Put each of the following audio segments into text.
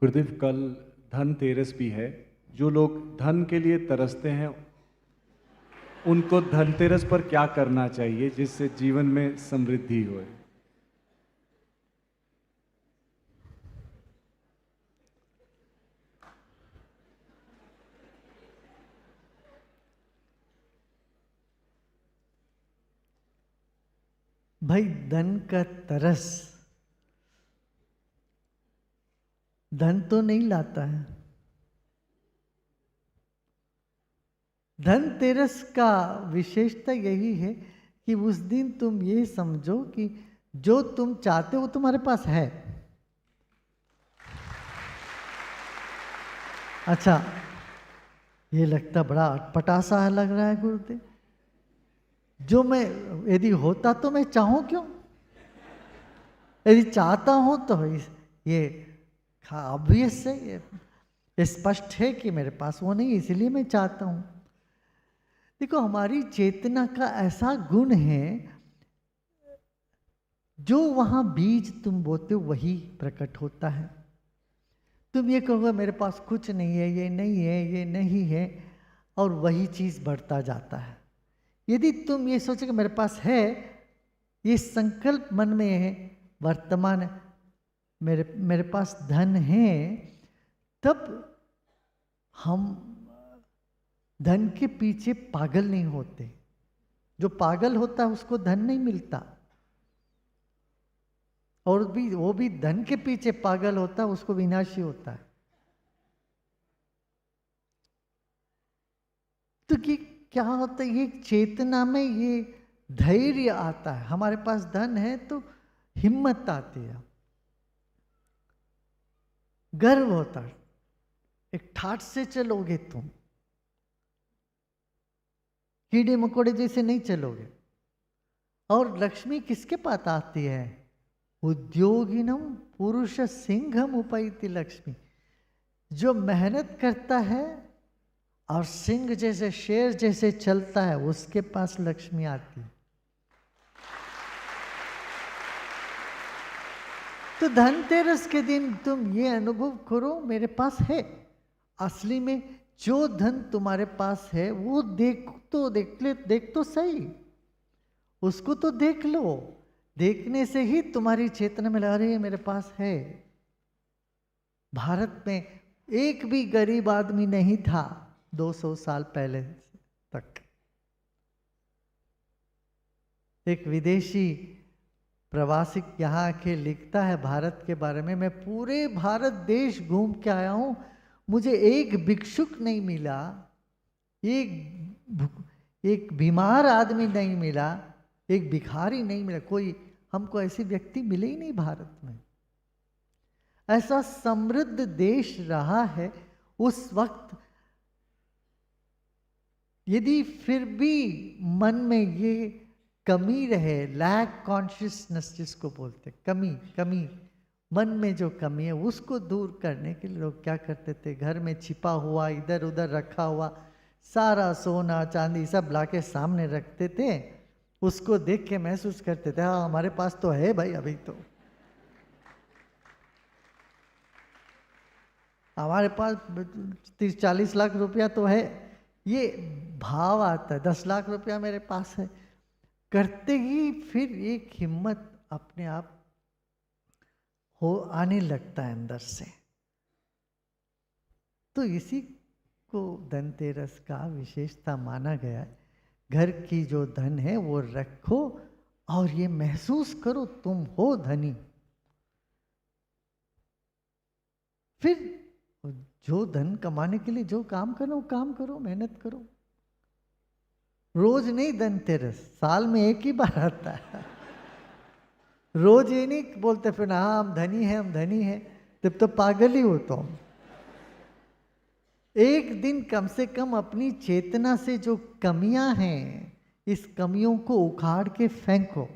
गुरुदेव, कल धनतेरस भी है। जो लोग धन के लिए तरसते हैं, उनको धनतेरस पर क्या करना चाहिए जिससे जीवन में समृद्धि होए? भाई, धन का तरस धन तो नहीं लाता है। धनतेरस का विशेषता यही है कि उस दिन तुम ये समझो कि जो तुम चाहते हो वो तुम्हारे पास है। अच्छा, ये लगता बड़ा अटपटा सा लग रहा है गुरुदेव। जो मैं यदि होता तो मैं चाहूं क्यों? यदि चाहता हूं तो ये ऑब्वियस है, ये स्पष्ट है कि मेरे पास वो नहीं, इसलिए मैं चाहता हूं। देखो, हमारी चेतना का ऐसा गुण है, जो वहां बीज तुम बोते हो वही प्रकट होता है। तुम ये कहोगे मेरे पास कुछ नहीं है, ये नहीं है, ये नहीं है, और वही चीज बढ़ता जाता है। यदि तुम ये सोचो कि मेरे पास है, ये संकल्प मन में है, वर्तमान मेरे पास धन है, तब हम धन के पीछे पागल नहीं होते। जो पागल होता है उसको धन नहीं मिलता, और भी वो भी धन के पीछे पागल होता है, उसको विनाशी होता है। तो कि क्या होता है, ये चेतना में ये धैर्य आता है। हमारे पास धन है तो हिम्मत आती है, गर्व होता है, एक ठाट से चलोगे तुम, कीड़े मकोड़े जैसे नहीं चलोगे। और लक्ष्मी किसके पास आती है? उद्योगिनम पुरुष सिंहम उपैति लक्ष्मी। जो मेहनत करता है और सिंह जैसे, शेर जैसे चलता है, उसके पास लक्ष्मी आती है। तो धनतेरस के दिन तुम ये अनुभव करो, मेरे पास है। असली में जो धन तुम्हारे पास है वो देख तो सही, उसको तो देख लो। देखने से ही तुम्हारी चेतना में लगा रही है मेरे पास है। भारत में एक भी गरीब आदमी नहीं था 200 साल पहले तक। एक विदेशी प्रवासी यहाँ आके लिखता है भारत के बारे में, मैं पूरे भारत देश घूम के आया हूं, मुझे एक भिक्षुक नहीं मिला, एक बीमार आदमी नहीं मिला, एक भिखारी नहीं मिला, कोई हमको ऐसी व्यक्ति मिले ही नहीं भारत में। ऐसा समृद्ध देश रहा है उस वक्त। यदि फिर भी मन में ये कमी रहे, लैक कॉन्शियसनेस जिसको बोलते, कमी मन में जो कमी है उसको दूर करने के लिए लोग क्या करते थे, घर में छिपा हुआ, इधर उधर रखा हुआ सारा सोना चांदी सब लाके सामने रखते थे। उसको देख के महसूस करते थे, हाँ हमारे पास तो है भाई, अभी तो हमारे पास 30-40 लाख रुपया तो है। ये भाव आता है, 10 लाख रुपया मेरे पास है, करते ही फिर एक हिम्मत अपने आप हो आने लगता है अंदर से। तो इसी को धनतेरस का विशेषता माना गया है। घर की जो धन है वो रखो और ये महसूस करो तुम हो धनी। फिर जो धन कमाने के लिए जो काम करो, काम करो, मेहनत करो। रोज नहीं धनतेरस, साल में एक ही बार आता है। रोज ये नहीं बोलते फिर हाँ हम धनी हैं, हम धनी हैं, तब तो पागल ही हो तुम। एक दिन कम से कम अपनी चेतना से जो कमियां हैं, इस कमियों को उखाड़ के फेंको।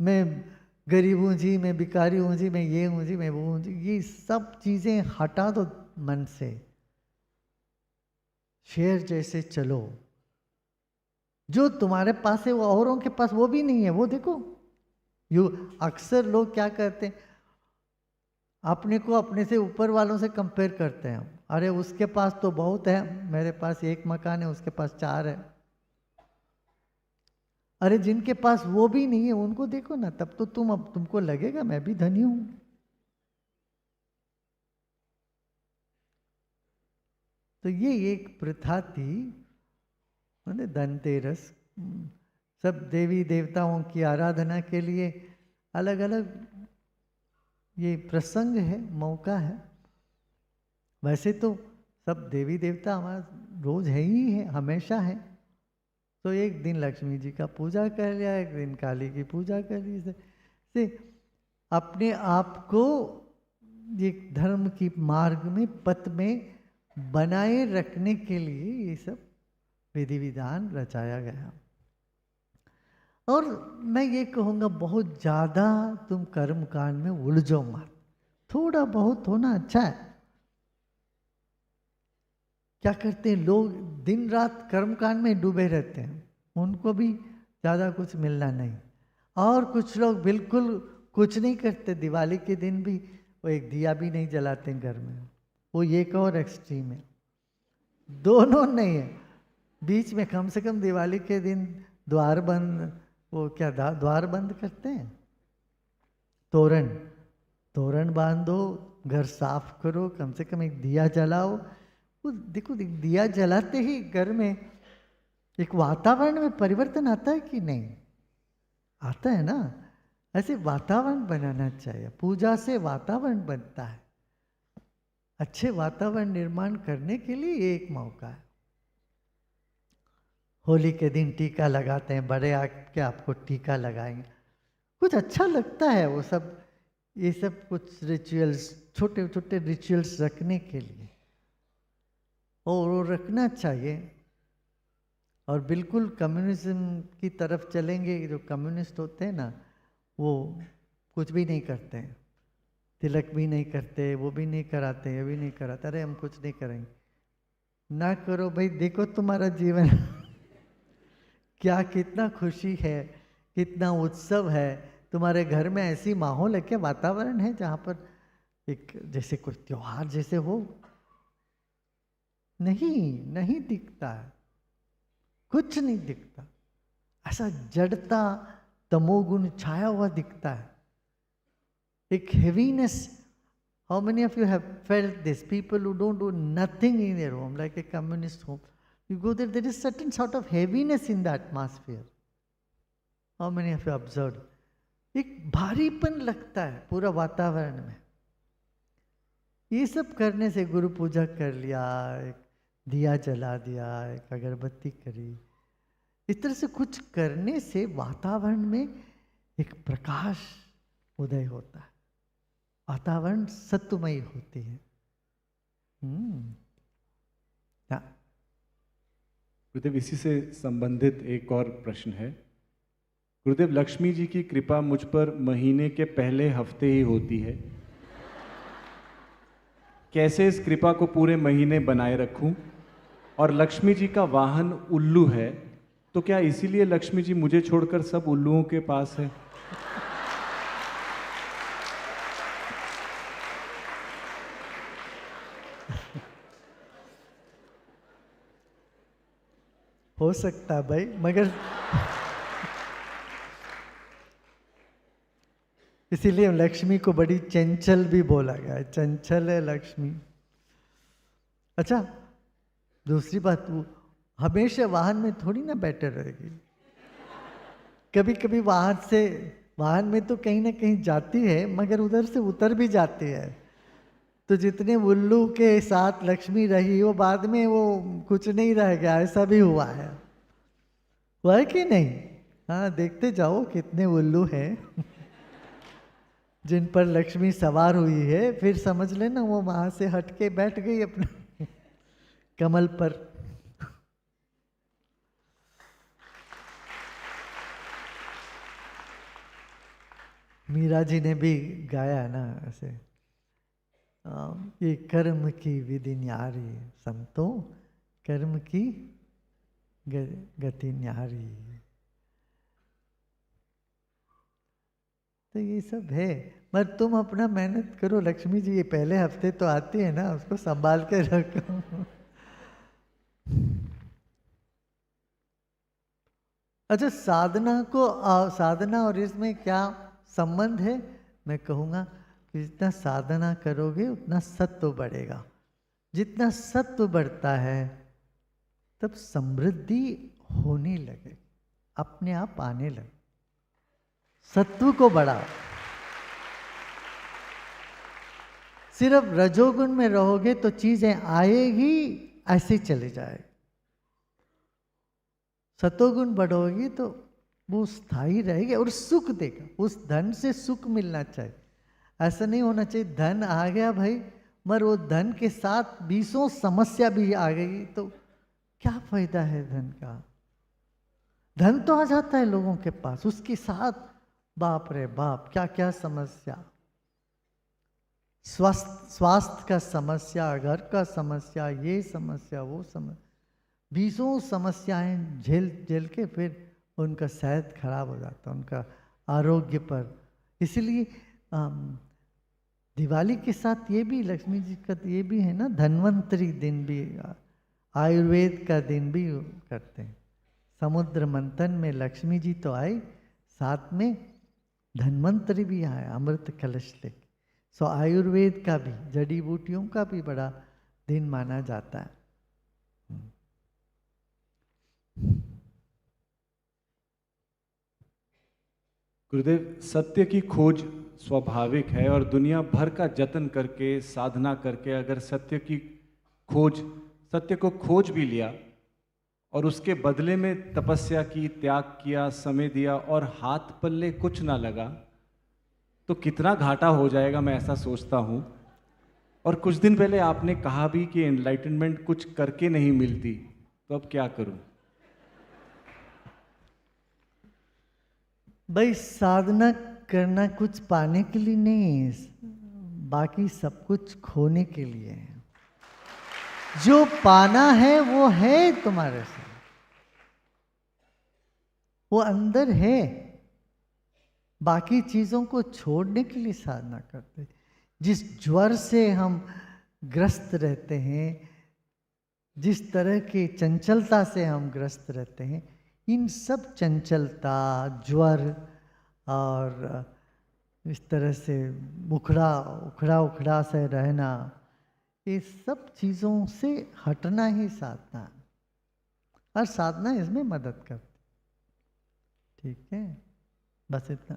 मैं गरीब हूं जी, मैं भिखारी हूं जी, मैं ये हूं जी, मैं वो हूं जी, ये सब चीजें हटा दो मन से। शेर जैसे चलो। जो तुम्हारे पास है वो औरों के पास वो भी नहीं है। वो देखो, अक्सर लोग क्या कहते हैं, अपने को अपने से ऊपर वालों से कंपेयर करते हैं। अरे उसके पास तो बहुत है, मेरे पास एक मकान है, उसके पास 4 है। अरे जिनके पास वो भी नहीं है उनको देखो ना, तब तो तुमको लगेगा मैं भी धनी हूं। तो ये एक प्रथा थी, धनतेरस। सब देवी देवताओं की आराधना के लिए अलग अलग ये प्रसंग है, मौका है। वैसे तो सब देवी देवता हमारा रोज है ही है, हमेशा है। तो एक दिन लक्ष्मी जी का पूजा कर लिया, एक दिन काली की पूजा कर ली, से अपने आप को एक धर्म की मार्ग में, पथ में बनाए रखने के लिए ये सब विधि विधान रचाया गया। और मैं ये कहूँगा बहुत ज़्यादा तुम कर्म कांड में उलझो मत, थोड़ा बहुत होना अच्छा है। क्या करते हैं लोग, दिन रात कर्म कांड में डूबे रहते हैं, उनको भी ज़्यादा कुछ मिलना नहीं। और कुछ लोग बिल्कुल कुछ नहीं करते, दिवाली के दिन भी वो एक दिया भी नहीं जलाते घर में। वो एक और एक्सट्रीम है, दोनों नहीं है। बीच में कम से कम दिवाली के दिन द्वार बंद, वो क्या द्वार बंद करते हैं, तोरण बांधो, घर साफ करो, कम से कम एक दिया जलाओ। वो देखो, दिया जलाते ही घर में एक वातावरण में परिवर्तन आता है कि नहीं? आता है ना। ऐसे वातावरण बनाना चाहिए, पूजा से वातावरण बनता है। अच्छे वातावरण निर्माण करने के लिए ये एक मौका है। होली के दिन टीका लगाते हैं, बड़े आके आपको टीका लगाएंगे, कुछ अच्छा लगता है वो सब। ये सब कुछ रिचुअल्स, छोटे छोटे रिचुअल्स रखने के लिए, और वो रखना चाहिए। और बिल्कुल कम्युनिज्म की तरफ चलेंगे, जो कम्युनिस्ट होते हैं ना, वो कुछ भी नहीं करते हैं, तिलक भी नहीं करते, वो भी नहीं कराते, ये भी नहीं कराते। अरे हम कुछ नहीं करेंगे, ना करो भाई, देखो तुम्हारा जीवन क्या, कितना खुशी है, कितना उत्सव है तुम्हारे घर में। ऐसी माहौल है, क्या वातावरण है जहाँ पर एक जैसे कोई त्योहार जैसे हो? नहीं दिखता है, कुछ नहीं दिखता। ऐसा जड़ता, तमोगुण छाया हुआ दिखता है, एक heaviness. How many of you have felt this? People who don't do nothing in their home, like a communist home, you go there, there is certain sort of heaviness in the atmosphere. How many of you observed? एक भारीपन लगता है पूरा वातावरण में। ये सब करने से, गुरु पूजा कर लिया, एक दिया जला दिया, एक अगरबत्ती करी, इस तरह से कुछ करने से वातावरण में एक प्रकाश उदय होता है, वातावरण सत्वमयी होती है। गुरुदेव, इसी से संबंधित एक और प्रश्न है। गुरुदेव, लक्ष्मी जी की कृपा मुझ पर महीने के पहले हफ्ते ही होती है, कैसे इस कृपा को पूरे महीने बनाए रखूं? और लक्ष्मी जी का वाहन उल्लू है, तो क्या इसीलिए लक्ष्मी जी मुझे छोड़कर सब उल्लुओं के पास है? हो सकता है भाई, मगर इसीलिए लक्ष्मी को बड़ी चंचल भी बोला गया है, चंचल है लक्ष्मी। अच्छा, दूसरी बात, वो हमेशा वाहन में थोड़ी ना बैठे रहेगी, कभी कभी वाहन में तो कहीं ना कहीं जाती है, मगर उधर से उतर भी जाती है। तो जितने उल्लू के साथ लक्ष्मी रही, वो बाद में वो कुछ नहीं रह गया, ऐसा भी हुआ है कि नहीं? हाँ, देखते जाओ कितने उल्लू हैं जिन पर लक्ष्मी सवार हुई है, फिर समझ लेना वो वहां से हटके बैठ गई अपने कमल पर। मीरा जी ने भी गाया ना ऐसे, ये कर्म की विधि न्यारी, संतों कर्म की गति न्यारी। तो ये सब है, पर तुम अपना मेहनत करो लक्ष्मी जी, ये पहले हफ्ते तो आती है ना, उसको संभाल के रखो। अच्छा, साधना और इसमें क्या संबंध है? मैं कहूँगा कि जितना साधना करोगे उतना सत्व बढ़ेगा। जितना सत्व बढ़ता है तब समृद्धि होने लगे, अपने आप आने लगे। सत्व को बढ़ाओ। सिर्फ रजोगुण में रहोगे तो चीजें आएगी, ऐसे ही चले जाएगी। सतोगुण बढ़ोगी तो वो स्थायी रहेगी और सुख देगा। उस धन से सुख मिलना चाहिए। ऐसा नहीं होना चाहिए धन आ गया भाई, मगर वो धन के साथ 20 समस्या भी आ गई तो क्या फायदा है धन का? धन तो आ जाता है लोगों के पास, उसके साथ बाप रे बाप क्या क्या समस्या, स्वास्थ्य का समस्या, घर का समस्या, ये समस्या वो समस्या, 20 समस्याएं झेल झेल के फिर उनका सेहत खराब हो जाता है, उनका आरोग्य पर। इसलिए दिवाली के साथ ये भी लक्ष्मी जी का ये भी है ना, धन्वंतरी दिन भी, आयुर्वेद का दिन भी करते हैं। समुद्र मंथन में लक्ष्मी जी तो आई, साथ में धन्वंतरी भी आया अमृत कलश लेके। सो आयुर्वेद का भी, जड़ी बूटियों का भी बड़ा दिन माना जाता है। गुरुदेव, सत्य की खोज स्वाभाविक है और दुनिया भर का जतन करके, साधना करके अगर सत्य को खोज भी लिया और उसके बदले में तपस्या की, त्याग किया, समय दिया और हाथ पल्ले कुछ ना लगा तो कितना घाटा हो जाएगा, मैं ऐसा सोचता हूँ। और कुछ दिन पहले आपने कहा भी कि एनलाइटनमेंट कुछ करके नहीं मिलती, तो अब क्या करूं? भाई साधना करना कुछ पाने के लिए नहीं है, बाकी सब कुछ खोने के लिए है। जो पाना है वो है तुम्हारे से, वो अंदर है। बाकी चीजों को छोड़ने के लिए साधना करते। जिस ज्वर से हम ग्रस्त रहते हैं, जिस तरह की चंचलता से हम ग्रस्त रहते हैं, इन सब चंचलता, ज्वर और इस तरह से उखड़ा से रहना, ये सब चीज़ों से हटना ही साधना है। और साधना इसमें मदद करती। ठीक है, बस इतना।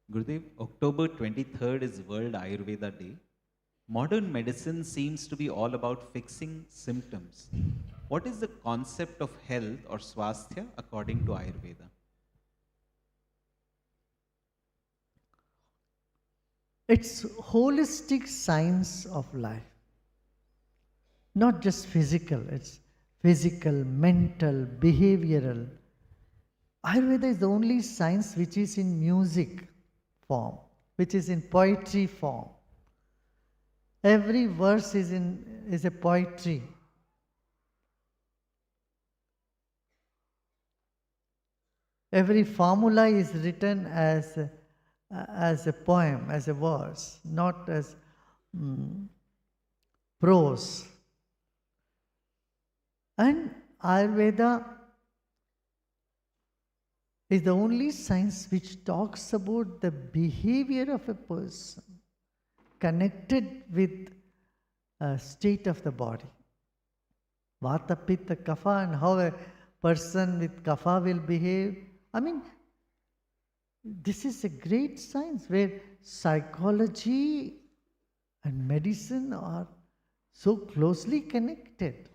Gurudev, October 23rd is World Ayurveda Day. Modern medicine seems to be all about fixing symptoms. What is the concept of health or swasthya according to Ayurveda? It's holistic science of life. Not just physical, it's physical, mental, behavioral. Ayurveda is the only science which is in music form, which is in poetry form. Every verse is a poetry. Every formula is written as a poem, as a verse, not as prose. And Ayurveda is the only science which talks about the behavior of a person connected with a state of the body. Vata, Pitta, Kapha, and how a person with Kapha will behave. I mean, this is a great science where psychology and medicine are so closely connected.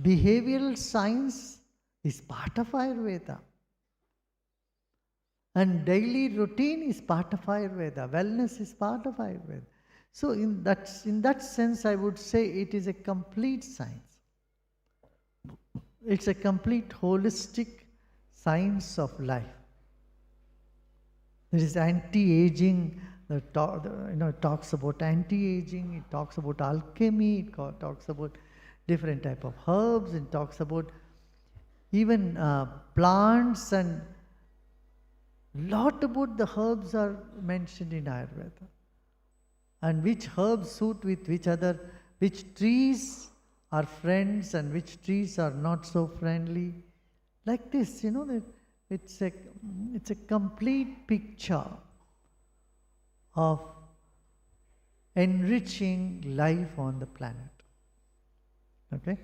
Behavioral science is part of Ayurveda. And daily routine is part of Ayurveda. Wellness is part of Ayurveda. So in that sense, I would say it is a complete science. It's a complete holistic science of life. There is anti-aging. It talks about anti-aging. It talks about alchemy. It talks about different type of herbs. It talks about even plants and Lot about the herbs are mentioned in Ayurveda, and which herbs suit with which other, which trees are friends and which trees are not so friendly. Like this, that it's a complete picture of enriching life on the planet. Okay?